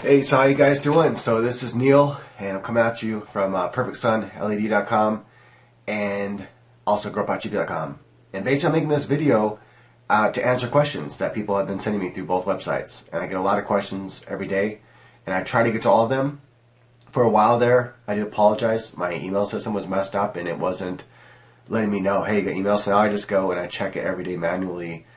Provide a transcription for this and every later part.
Hey, so how you guys doing? So this is Neil, and I'm coming at you from perfectsunled.com and also growpotgp.com. And basically I'm making this video to answer questions that people have been sending me through both websites. And I get a lot of questions every day, and I try to get to all of them. For a while there, I do apologize. My email system was messed up, and it wasn't letting me know, hey, you got email. So now I just go and I check it every day manually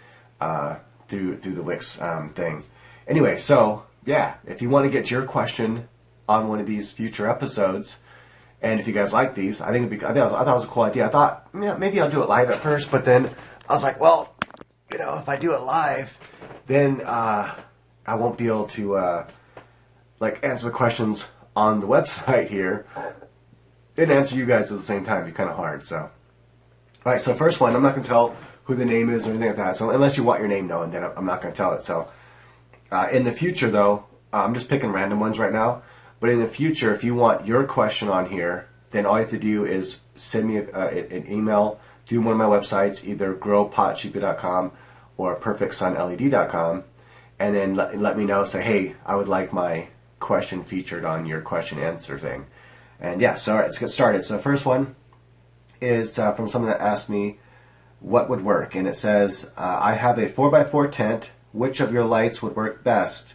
through the Wix thing. Anyway, so yeah, if you want to get your question on one of these future episodes, and if you guys like these, I thought it was a cool idea. I thought, yeah, maybe I'll do it live at first, but then I was like, well, you know, if I do it live, then I won't be able to answer the questions on the website here and answer you guys at the same time. It'd be kind of hard. So, all right. So first one, I'm not going to tell who the name is or anything like that. So unless you want your name known, then I'm not going to tell it. So. In the future, though, I'm just picking random ones right now, but in the future, if you want your question on here, then all you have to do is send me an email through one of my websites, either growpotgp.com or perfectsunled.com, and then let me know, say, hey, I would like my question featured on your question answer thing. And yeah, so all right, let's get started. So the first one is from someone that asked me what would work, and it says, I have a 4x4 tent. Which of your lights would work best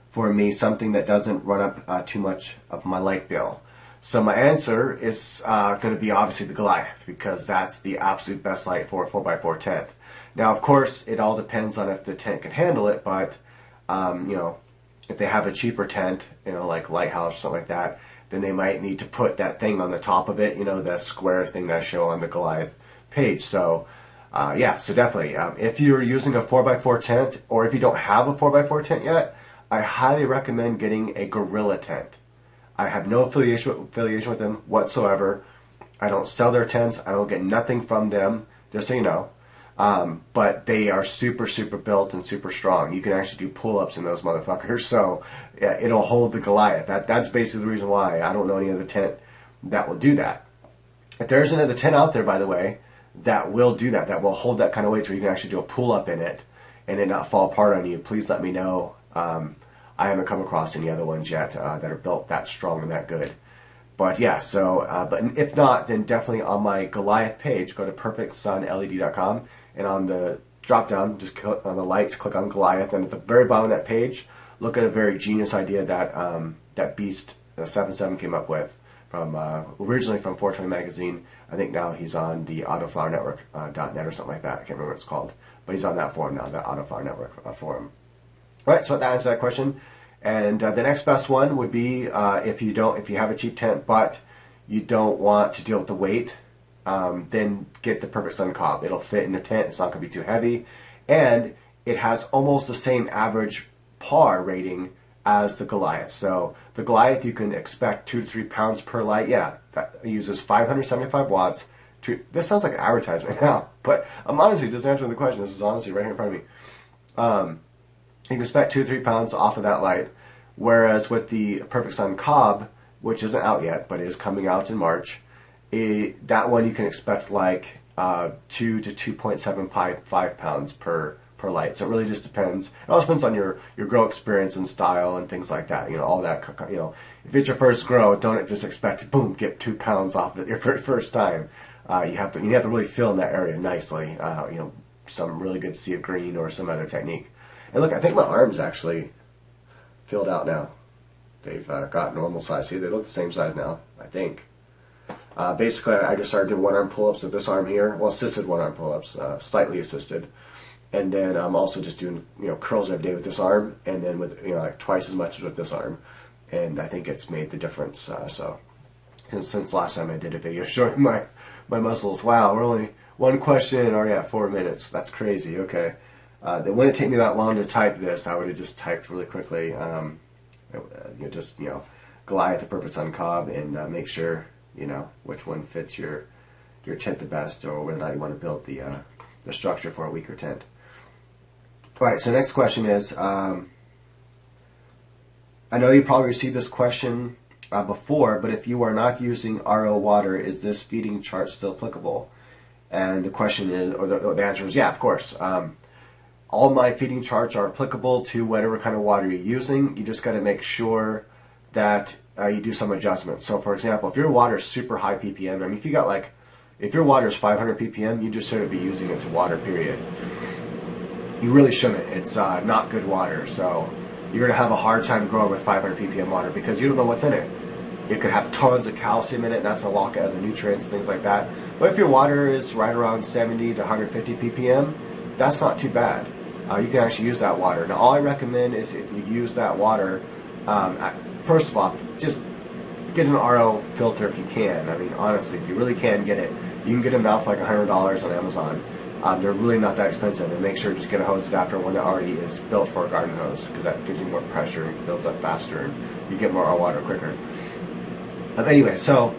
for me, something that doesn't run up too much of my light bill? So my answer is going to be obviously the Goliath, because that's the absolute best light for a 4x4 tent. Now, of course, it all depends on if the tent can handle it, but you know, if they have a cheaper tent, you know, like Lighthouse or something like that, then they might need to put that thing on the top of it, you know, the square thing that I show on the Goliath page. So yeah, so definitely, if you're using a 4x4 tent, or if you don't have a 4x4 tent yet, I highly recommend getting a Gorilla tent. I have no affiliation with them whatsoever. I don't sell their tents. I don't get nothing from them, just so you know. But they are super, super built and super strong. You can actually do pull-ups in those motherfuckers, so yeah, it'll hold the Goliath. That's basically the reason why. I don't know any other tent that will do that. If there's another tent out there, by the way, that will do that, that will hold that kind of weight where you can actually do a pull-up in it and it not fall apart on you, please let me know. I haven't come across any other ones yet that are built that strong and that good. But yeah, so, but if not, then definitely on my Goliath page, go to perfectsunled.com, and on the drop-down, just click on the lights, click on Goliath, and at the very bottom of that page, look at a very genius idea that that Beast 77 came up with, from originally from 420 magazine. I think now he's on the Autoflower Network .net or something like that. I can't remember what it's called, but he's on that forum now, the Autoflower Network forum. All right, so that answers that question. And the next best one would be if you have a cheap tent but you don't want to deal with the weight, then get the Perfect Sun Cob. It'll fit in the tent. It's not going to be too heavy, and it has almost the same average PAR rating as the Goliath. So the Goliath, you can expect 2 to 3 pounds per light. Yeah, that uses 575 watts. This sounds like an advertisement now, but I'm honestly just answering the question. This is honestly right here in front of me. You can expect 2 to 3 pounds off of that light, whereas with the Perfect Sun Cob, which isn't out yet, but is coming out in March, that one you can expect like 2 to 2.75 pounds per light. So it really just depends. It all depends on your grow experience and style and things like that. You know, all that. You know, if it's your first grow, don't just expect to boom get 2 pounds off of it your first time. You have to really fill in that area nicely. You know, some really good sea of green or some other technique. And look, I think my arms actually filled out now. They've got normal size. See, they look the same size now, I think. Basically, I just started doing one-arm pull-ups with this arm here. Well, assisted one-arm pull-ups, slightly assisted. And then I'm also just doing, you know, curls every day with this arm, and then with, you know, like twice as much as with this arm. And I think it's made the difference. So since last time I did a video showing my muscles, wow, we're only one question and already at 4 minutes. That's crazy. Okay, it wouldn't take me that long to type this. I would have just typed really quickly. You know, just, you know, Goliath, the Perfect Sun Cob, and make sure, you know, which one fits your tent the best, or whether or not you want to build the structure for a weaker tent. All right, so next question is, I know you probably received this question before, but if you are not using RO water, is this feeding chart still applicable? And the question is, or the answer is, yeah, of course. all my feeding charts are applicable to whatever kind of water you're using. You just got to make sure that you do some adjustments. So for example, if your water is super high ppm, I mean, if your water is 500 ppm, you just shouldn't be using it to water, period. You really shouldn't. It's not good water. So you're going to have a hard time growing with 500 ppm water because you don't know what's in it. It could have tons of calcium in it, and that's a lockout of the nutrients, things like that. But if your water is right around 70 to 150 ppm, that's not too bad. You can actually use that water. Now, all I recommend is if you use that water, first of all, just get an RO filter if you can. I mean, honestly, if you really can get it, you can get them now for like $100 on Amazon. They're really not that expensive, and make sure to just get a hose adapter, one that already is built for a garden hose, because that gives you more pressure and builds up faster, and you get more water quicker. Anyway, so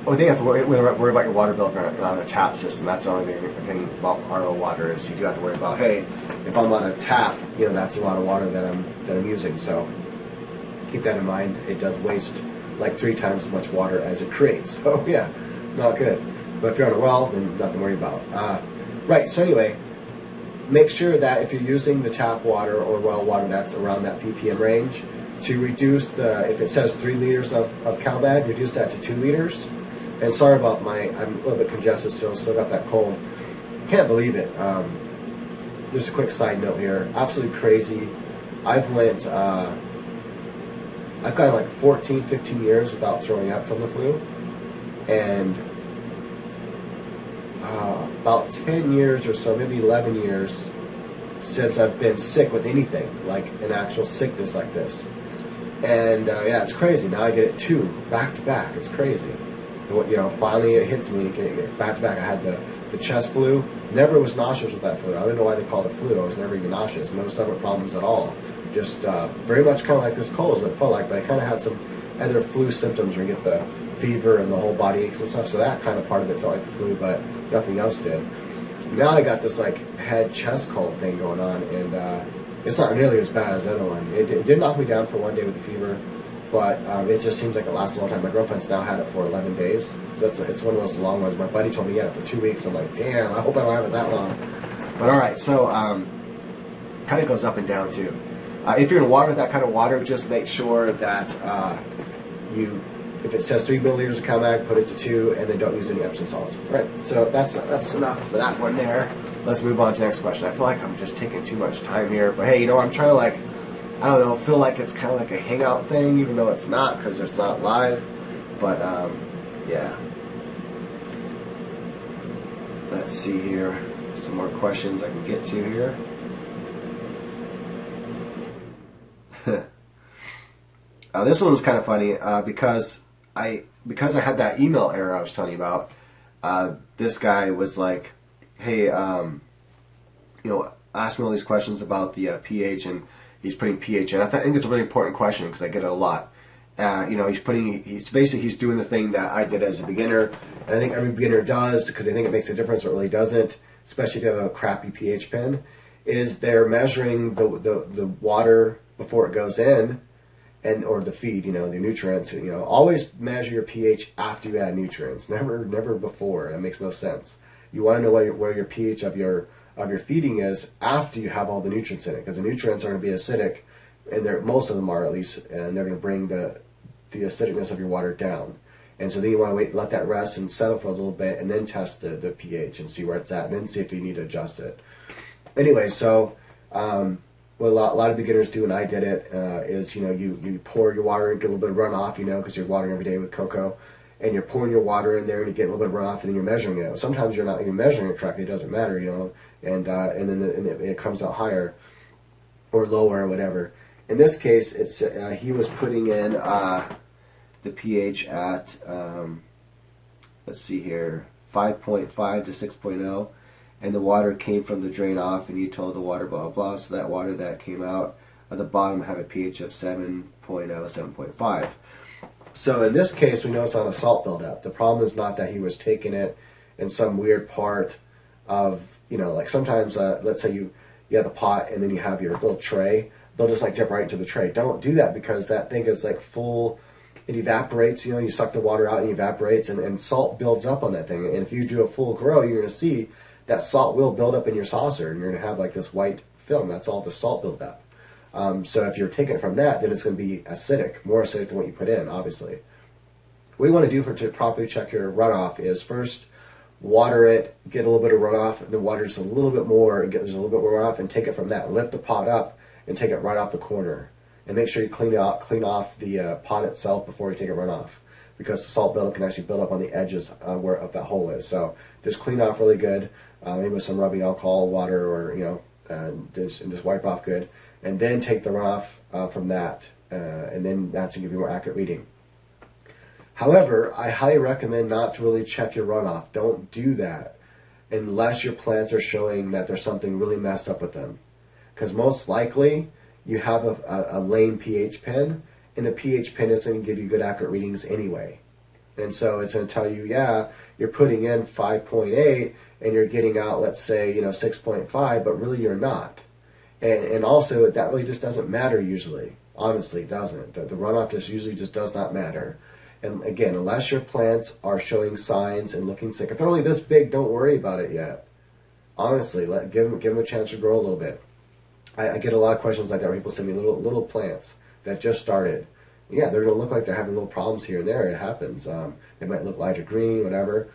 only thing you have to worry about your water bill if you're on a tap system. That's the only thing about RO water is you do have to worry about, hey, if I'm on a tap, you know, that's a lot of water that I'm using. So keep that in mind. It does waste like 3 times as much water as it creates. So yeah, not good. But if you're on a well, then nothing to worry about. Right. So anyway, make sure that if you're using the tap water or well water that's around that ppm range, to reduce if it says 3 liters of CalBag, reduce that to 2 liters. And sorry about I'm a little bit congested still got that cold. Can't believe it. Just a quick side note here. Absolutely crazy. I've gone like 14, 15 years without throwing up from the flu. And about 10 years or so, maybe 11 years since I've been sick with anything, like an actual sickness like this. And yeah, it's crazy. Now I get it 2 back to back. It's crazy. You know, finally it hits me back to back. I had the chest flu. Never was nauseous with that flu. I don't know why they call it flu. I was never even nauseous. No stomach problems at all. Just very much kind of like this cold is what it felt like. But I kind of had some other flu symptoms where you get the fever and the whole body aches and stuff. So that kind of part of it felt like the flu, but nothing else did. Now I got this like head chest cold thing going on, and it's not nearly as bad as the other one. It did knock me down for 1 day with the fever, but it just seems like it lasts a long time. My girlfriend's now had it for 11 days, so it's one of those long ones. My buddy told me he had it for 2 weeks. I'm like, damn, I hope I don't have it that long. But all right, so kind of goes up and down too. If you're going to water with that kind of water, just make sure that if it says 3 milliliters of CalMag, put it to 2, and then don't use any Epsom salts. Right, so that's enough for that one there. Let's move on to the next question. I feel like I'm just taking too much time here, but hey, you know, I'm trying to like, I don't know, feel like it's kind of like a hangout thing, even though it's not because it's not live. But yeah. Let's see here. Some more questions I can get to here. This one was kind of funny because I had that email error I was telling you about. This guy was like, hey, you know, ask me all these questions about the pH, and he's putting pH in. I think it's a really important question because I get it a lot. You know, he's doing the thing that I did as a beginner, and I think every beginner does because they think it makes a difference, but it really doesn't, especially if you have a crappy pH pen, is they're measuring the water before it goes in, or the feed, you know, the nutrients. You know, always measure your pH after you add nutrients, never before. That makes no sense. You want to know where your pH of your feeding is after you have all the nutrients in it, because the nutrients are going to be acidic, and most of them are at least, and they're going to bring the acidicness of your water down. And so then you want to let that rest and settle for a little bit, and then test the pH and see where it's at, and then see if you need to adjust it. Anyway, so what a lot of beginners do, and I did it, is, you know, you pour your water and get a little bit of runoff, you know, because you're watering every day with coco, and you're pouring your water in there and you get a little bit of runoff, and then you're measuring it. Sometimes you're not even measuring it correctly. It doesn't matter, you know, and then it comes out higher or lower or whatever. In this case, it's he was putting in the pH at let's see here, 5.5 to 6.0. And the water came from the drain off, and you told the water blah blah. So that water that came out at the bottom have a pH of 7.0, 7.5. So in this case, we know it's on a salt buildup. The problem is not that he was taking it in some weird part of, you know, like sometimes let's say you have the pot and then you have your little tray. They'll just like jump right into the tray. Don't do that, because that thing is like full. It evaporates, you know, you suck the water out and it evaporates, and salt builds up on that thing. And if you do a full grow, you're going to see that salt will build up in your saucer, and you're going to have like this white film. That's all the salt built up. So if you're taking it from that, then it's going to be acidic, more acidic than what you put in, obviously. What you want to do to properly check your runoff is first water it, get a little bit of runoff, and then water just a little bit more, and get there's a little bit more runoff, and take it from that. Lift the pot up and take it right off the corner. And make sure you clean off the pot itself before you take it runoff, because the salt buildup can actually build up on the edges where that hole is. So just clean off really good, maybe with some rubbing alcohol, water, or and just wipe off good, and then take the runoff from that, and then that's going to give you a more accurate reading. However, I highly recommend not to really check your runoff. Don't do that unless your plants are showing that there's something really messed up with them, because most likely you have a lame pH pen, and the pH pen is going to give you good accurate readings anyway. And so it's going to tell you, yeah, you're putting in 5.8 and you're getting out, let's say, 6.5, but really you're not. And also, that really just doesn't matter usually. Honestly, it doesn't. The runoff just usually just does not matter. And again, unless your plants are showing signs and looking sick, if they're only this big, don't worry about it yet. Honestly, give them a chance to grow a little bit. I get a lot of questions like that where people send me little plants that just started. Yeah, they're going to look like they're having little problems here and there. It happens. They might look lighter green, whatever.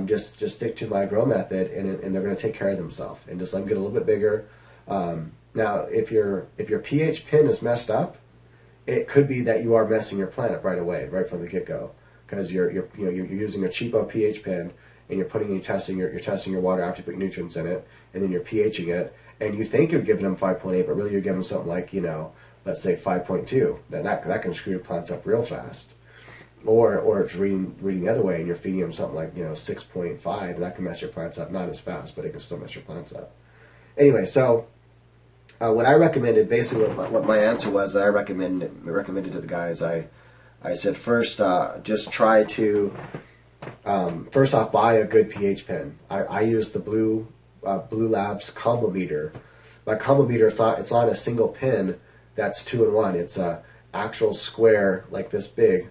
Just stick to my grow method, and they're going to take care of themselves, and just let them get a little bit bigger. Now, if your pH pen is messed up, it could be that you are messing your plant up right away, right from the get-go, because you're using a cheapo pH pen, and you're testing your water after you put nutrients in it, and then you're pHing it, and you think you're giving them 5.8, but really you're giving them something like let's say 5.2. Then that can screw your plants up real fast. Or it's reading the other way, and you're feeding them something like 6.5, and that can mess your plants up, not as fast, but it can still mess your plants up. Anyway, so what I recommended, basically what my answer was that I recommended to the guys, I said first just try to first off buy a good pH pen. I use the Blue Labs combo meter. My combo meter, it's not a single pin that's 2-in-1. It's a actual square like this big,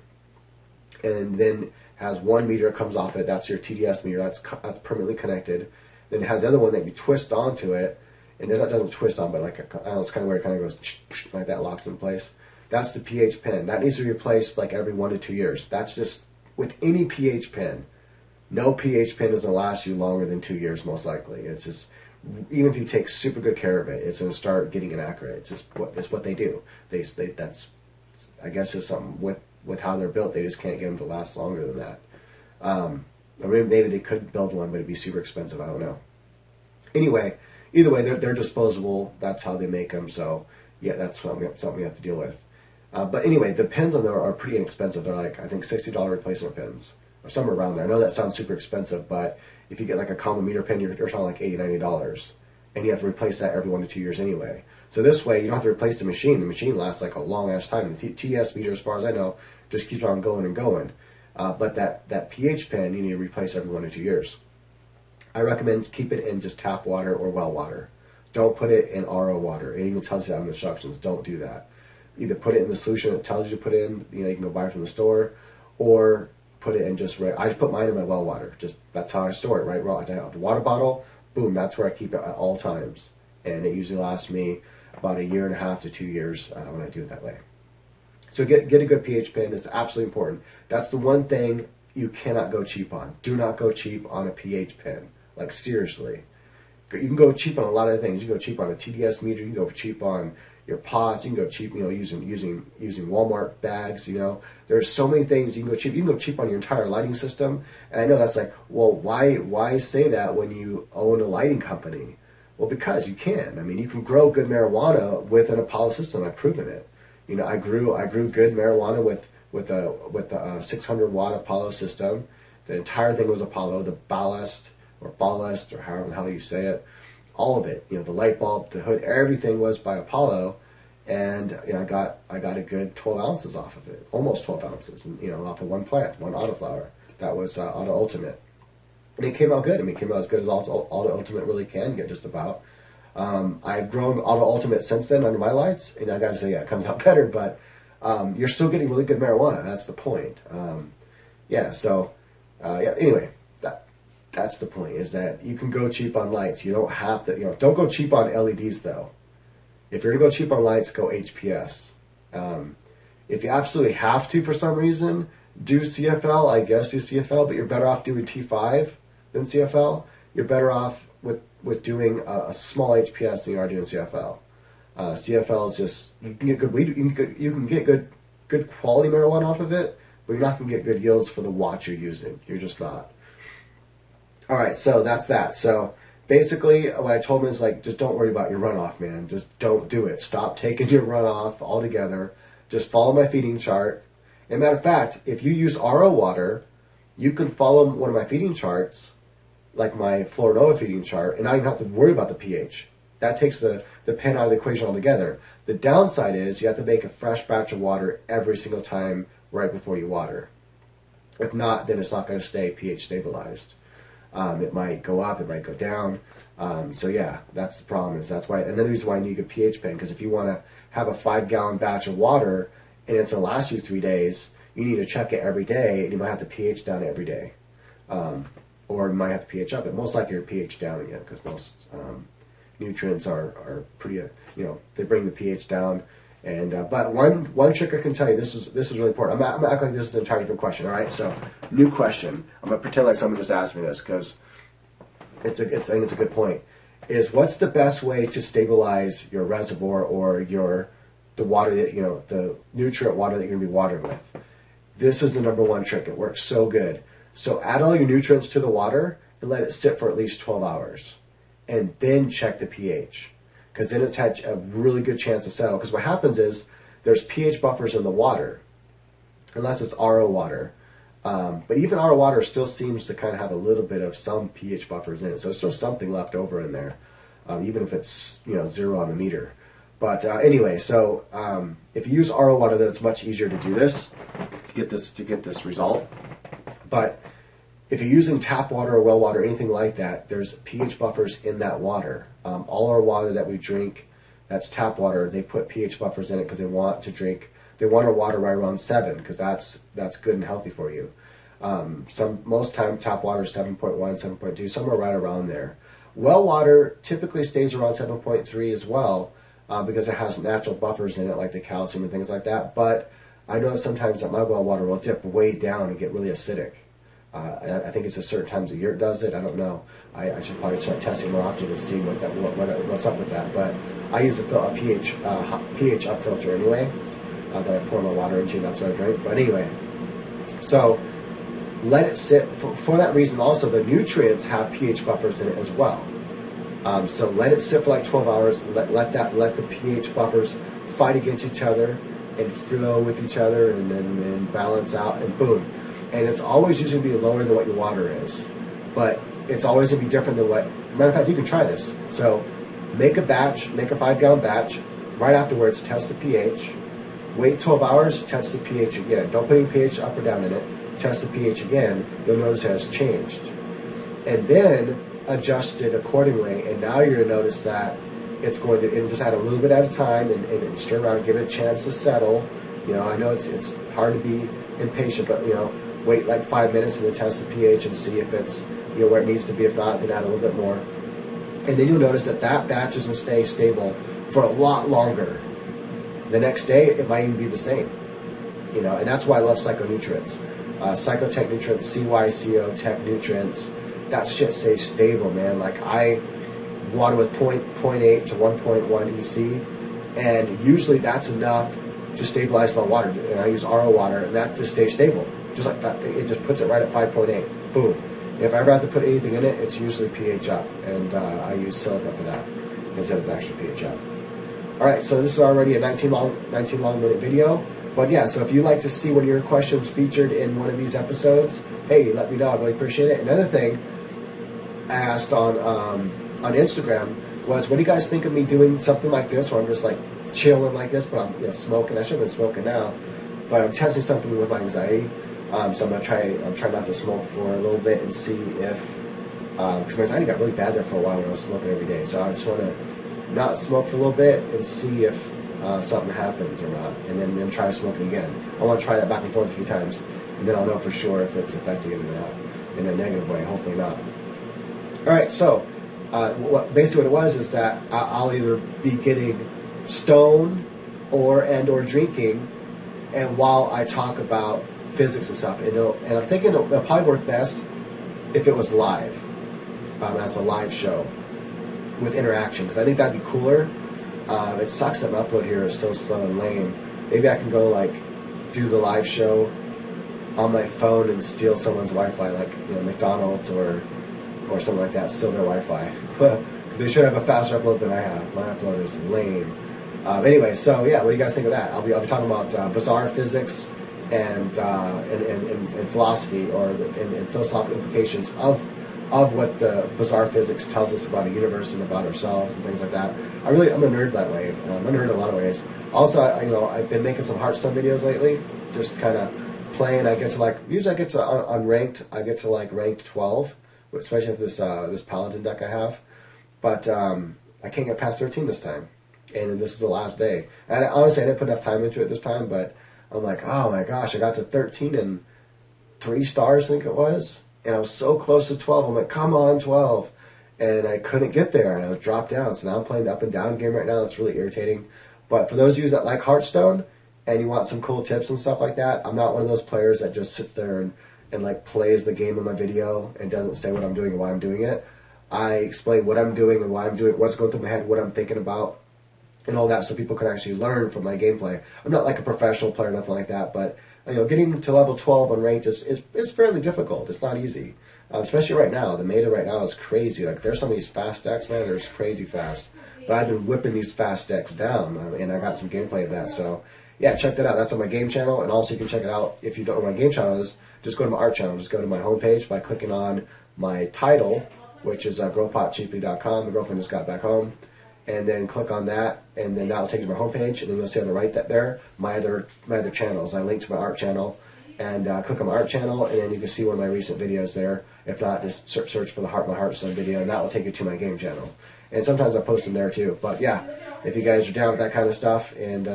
and then has one meter comes off it. That's your TDS meter. That's permanently connected. Then it has the other one that you twist onto it, and it doesn't twist on, but like I don't know, it's kind of where it kind of goes like that, locks in place. That's the pH pen. That needs to be replaced like every 1 to 2 years. That's just with any pH pen. No pH pen is going to last you longer than 2 years, most likely. It's just, even if you take super good care of it, it's going to start getting inaccurate. It's just what they do. That's, I guess, is something with how they're built. They just can't get them to last longer than that. Or maybe they could build one, but it'd be super expensive. I don't know. Anyway, either way, they're disposable. That's how they make them. So yeah, that's something we have to deal with. But anyway, the pens on there are pretty inexpensive. They're like, I think, $60 replacement pens, or somewhere around there. I know that sounds super expensive, but if you get like a combo meter pen, you're talking like $80, $90, and you have to replace that every 1 to 2 years anyway. So this way, you don't have to replace the machine. The machine lasts like a long ass time. The TS meter, as far as I know, just keeps on going and going. But that pH pen, you need to replace every 1 to 2 years. I recommend keep it in just tap water or well water. Don't put it in RO water. It even tells you on the instructions. Don't do that. Either put it in the solution it tells you to put in, you can go buy it from the store, or put it in just I just put mine in my well water. Just that's how I store it, right? Well, I have the water bottle, boom, that's where I keep it at all times. And it usually lasts me about 1.5 to 2 years when I do it that way. So get a good pH pen. It's absolutely important. That's the one thing you cannot go cheap on. Do not go cheap on a pH pen. Like, seriously. You can go cheap on a lot of things. You can go cheap on a TDS meter. You can go cheap on your pots. You can go cheap, using Walmart bags. There's so many things you can go cheap. You can go cheap on your entire lighting system. And I know that's like, well, why say that when you own a lighting company? Well, because you can. I mean, you can grow good marijuana with an Apollo system. I've proven it. I grew good marijuana with a 600 watt Apollo system. The entire thing was Apollo. The ballast or however the hell you say it, all of it. The light bulb, the hood, everything was by Apollo, and I got a good 12 ounces off of it, almost 12 ounces, off of one plant, one autoflower. That was Auto Ultimate, and it came out good. I mean, it came out as good as Auto Ultimate really can get, just about. I've grown Auto Ultimate since then under my lights, and I got to say, yeah, it comes out better, but you're still getting really good marijuana. That's the point. Anyway, That's the point, is that you can go cheap on lights. You don't have to, don't go cheap on LEDs though. If you're going to go cheap on lights, go HPS. If you absolutely have to for some reason, do CFL, I guess do CFL, but you're better off doing T5 than CFL. You're better off with doing a small HPS than you are doing CFL. CFL is just, you can get good weed, you can get good quality marijuana off of it, but you're not going to get good yields for the watts you're using. You're just not. All right, so that's that. So basically, what I told him is like, just don't worry about your runoff, man. Just don't do it. Stop taking your runoff altogether. Just follow my feeding chart. And matter of fact, if you use RO water, you can follow one of my feeding charts, like my Florinova feeding chart, and not even have to worry about the pH. That takes the pen out of the equation altogether. The downside is you have to make a fresh batch of water every single time right before you water. If not, then it's not going to stay pH stabilized. It might go up, it might go down. So yeah, that's the problem. That's why, and the reason why I need a pH pen, because if you want to have a 5-gallon batch of water and it's going to last you 3 days, you need to check it every day, and you might have to pH down it every day, or you might have to pH up it. Most likely you're pH down again, because most nutrients are pretty, they bring the pH down. And but one trick I can tell you, this is really important. I'm acting like this is an entirely different question. All right, so new question. I'm gonna pretend like someone just asked me this because I think it's a good point. Is what's the best way to stabilize your reservoir or the water that the nutrient water that you're gonna be watering with? This is the number one trick. It works so good. So add all your nutrients to the water and let it sit for at least 12 hours, and then check the pH. Because then it's had a really good chance to settle. Because what happens is there's pH buffers in the water, unless it's RO water. But even RO water still seems to kind of have a little bit of some pH buffers in it. So there's still something left over in there, even if it's 0 on the meter. But anyway, so if you use RO water, then it's much easier to do this, to get this result. But if you're using tap water or well water, anything like that, there's pH buffers in that water. All our water that we drink, that's tap water, they put pH buffers in it because they want our water right around 7, because that's good and healthy for you. Most time tap water is 7.1, 7.2, somewhere right around there. Well water typically stays around 7.3 as well, because it has natural buffers in it, like the calcium and things like that. But I know sometimes that my well water will dip way down and get really acidic. I think it's a certain times of year it does it. I don't know. I should probably start testing more often and see what's up with that. But I use a pH up filter anyway, that I pour my water into. That's what I drink. But anyway, so let it sit. For that reason, also the nutrients have pH buffers in it as well. So let it sit for like 12 hours. Let the pH buffers fight against each other and flow with each other, and then balance out, and boom. And it's always usually going to be lower than what your water is. But it's always going to be different than matter of fact, you can try this. So make a 5-gallon batch. Right afterwards, test the pH. Wait 12 hours, test the pH again. Don't put any pH up or down in it. Test the pH again. You'll notice it has changed. And then adjust it accordingly. And now you're going to notice that it'll just add a little bit at a time and stir around, give it a chance to settle. I know it's hard to be impatient, but wait like 5 minutes and then test the pH and see if it's where it needs to be. If not, then add a little bit more. And then you'll notice that batch is going to stay stable for a lot longer. The next day, it might even be the same. And that's why I love psychonutrients. Psychotech nutrients, CYCO tech nutrients, that shit stays stable, man. Like I water with 0.8 to 1.1 EC, and usually that's enough to stabilize my water. And I use RO water, and that just stays stable. Just like that, it just puts it right at 5.8. Boom. If I ever have to put anything in it, it's usually pH up, and I use silica for that instead of actual pH up. All right, so this is already a 19 long minute video. But yeah, so if you'd like to see one of your questions featured in one of these episodes, hey, let me know. I really appreciate it. Another thing I asked on Instagram was, what do you guys think of me doing something like this, where I'm just like chilling like this, but I'm smoking. I should have been smoking now, but I'm testing something with my anxiety. So I'm trying not to smoke for a little bit and see if, because my anxiety got really bad there for a while when I was smoking every day. So I just want to not smoke for a little bit and see if something happens or not, and then try smoking again. I want to try that back and forth a few times, and then I'll know for sure if it's affecting it or not in a negative way. Hopefully not. All right, so basically what it was is that I'll either be getting stoned or drinking, and while I talk about physics and stuff, and I'm thinking it'll probably work best if it was live. That's a live show with interaction, because I think that'd be cooler. It sucks that my upload here is so slow and lame. Maybe I can go like do the live show on my phone and steal someone's Wi-Fi, like McDonald's or something like that, steal their Wi-Fi. Because they should have a faster upload than I have. My upload is lame. Anyway, so yeah, what do you guys think of that? I'll be talking about bizarre physics and philosophy, or and philosophical implications of what the bizarre physics tells us about a universe and about ourselves and things like that. I'm a nerd that way. I'm a nerd in a lot of ways. Also, I've been making some Hearthstone videos lately, just kind of playing. Usually I get to unranked. I get to like ranked 12, especially with this Paladin deck I have. But I can't get past 13 this time, and this is the last day. And honestly, I didn't put enough time into it this time. But I'm like, oh my gosh, I got to 13 and 3 stars, I think it was. And I was so close to 12. I'm like, come on, 12. And I couldn't get there, and I was dropped down. So now I'm playing the up and down game right now. It's really irritating. But for those of you that like Hearthstone and you want some cool tips and stuff like that, I'm not one of those players that just sits there and like plays the game in my video and doesn't say what I'm doing and why I'm doing it. I explain what I'm doing and why I'm doing it, what's going through my head, what I'm thinking about, and all that, so people can actually learn from my gameplay. I'm not like a professional player, nothing like that, but getting to level 12 on ranked is fairly difficult. It's not easy, especially right now. The meta right now is crazy. Like, there's some of these fast decks, man. They're crazy fast. But I've been whipping these fast decks down, and I got some gameplay of that. So yeah, check that out. That's on my game channel, and also you can check it out if you don't know what my game channel is. Just go to my art channel. Just go to my homepage by clicking on my title, which is growpotcheaply.com. The girlfriend just got back home. And then click on that, and then that'll take you to my homepage, and then you'll see on the right there my other channels. I link to my art channel, and click on my art channel, and then you can see one of my recent videos there. If not, just search for my Hearthstone video, and that will take you to my game channel. And sometimes I post them there too. But yeah, if you guys are down with that kind of stuff, and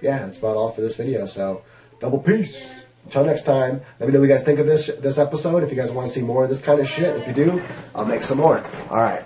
yeah, that's about all for this video. So double peace. Until next time, let me know what you guys think of this episode. If you guys want to see more of this kind of shit, if you do, I'll make some more. All right.